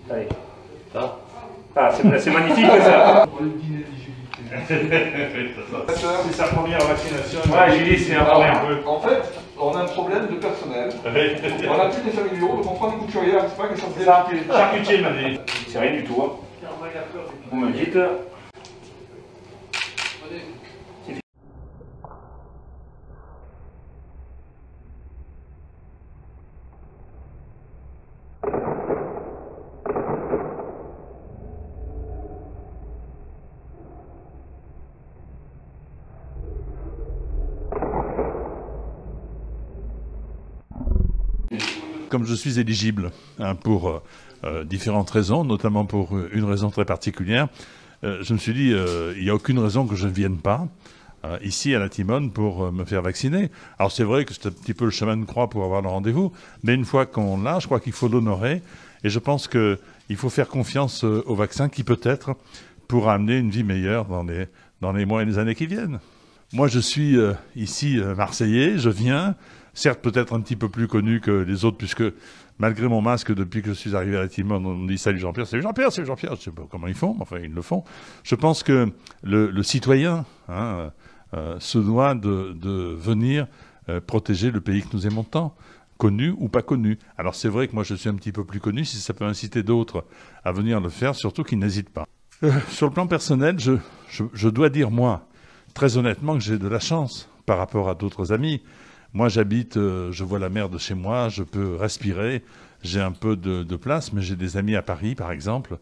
Allez. Ah. Ah, c'est magnifique ça. Pour le dîner d'éligibilité. C'est sa première vaccination. Ouais, Julie, c'est un problème. En fait, on a un problème de personnel. On a plus des familiaux, donc on prend des couturières, c'est pas que ça se Ça, fait. charcutier m'a dit. C'est rien du tout. Hein. Vous me dites. Comme je suis éligible pour différentes raisons, notamment pour une raison très particulière, je me suis dit il n'y a aucune raison que je ne vienne pas ici à la Timone pour me faire vacciner. Alors c'est vrai que c'est un petit peu le chemin de croix pour avoir le rendez-vous, mais une fois qu'on l'a, je crois qu'il faut l'honorer et je pense qu'il faut faire confiance au vaccin qui peut-être pourra amener une vie meilleure dans les mois et les années qui viennent. Moi je suis ici Marseillais, je viens, certes peut-être un petit peu plus connu que les autres puisque malgré mon masque, depuis que je suis arrivé à la Timone, on me dit « Salut Jean-Pierre, salut Jean-Pierre, salut Jean-Pierre ». Je ne sais pas comment ils font, mais enfin ils le font. Je pense que le citoyen se doit de venir protéger le pays que nous aimons tant, connu ou pas connu. Alors c'est vrai que moi je suis un petit peu plus connu, si ça peut inciter d'autres à venir le faire, surtout qu'ils n'hésitent pas. Sur le plan personnel, je dois dire moi, très honnêtement, que j'ai de la chance par rapport à d'autres amis. Moi, j'habite, je vois la mer de chez moi, je peux respirer, j'ai un peu de place, mais j'ai des amis à Paris, par exemple,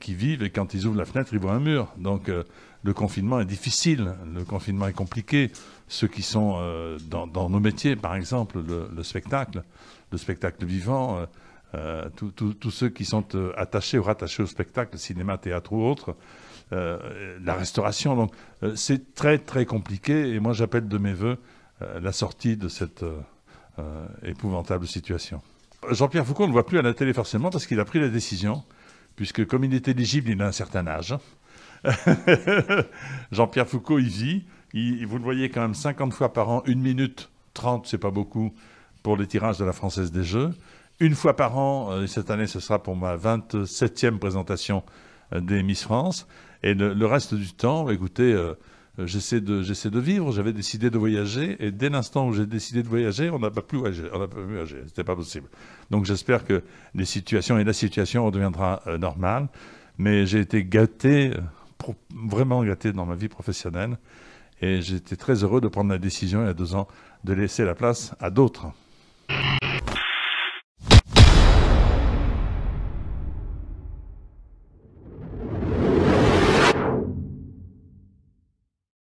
qui vivent et quand ils ouvrent la fenêtre, ils voient un mur. Donc, le confinement est difficile, le confinement est compliqué. Ceux qui sont dans nos métiers, par exemple, le spectacle vivant, tous ceux qui sont attachés ou rattachés au spectacle, cinéma, théâtre ou autre, la restauration. Donc, c'est très, très compliqué et moi, j'appelle de mes voeux la sortie de cette épouvantable situation. Jean-Pierre Foucault, on ne le voit plus à la télé forcément parce qu'il a pris la décision, puisque comme il est éligible, il a un certain âge. Jean-Pierre Foucault, il vit, vous le voyez quand même 50 fois par an, 1 minute 30, c'est pas beaucoup, pour les tirages de la Française des Jeux. Une fois par an, cette année ce sera pour ma 27e présentation des Miss France. Et le reste du temps, écoutez, j'essaie de vivre, j'avais décidé de voyager, et dès l'instant où j'ai décidé de voyager, on n'a pas pu voyager, c'était pas possible. Donc j'espère que la situation redeviendra normale, mais j'ai été gâté, vraiment gâté dans ma vie professionnelle, et j'étais très heureux de prendre la décision il y a 2 ans de laisser la place à d'autres.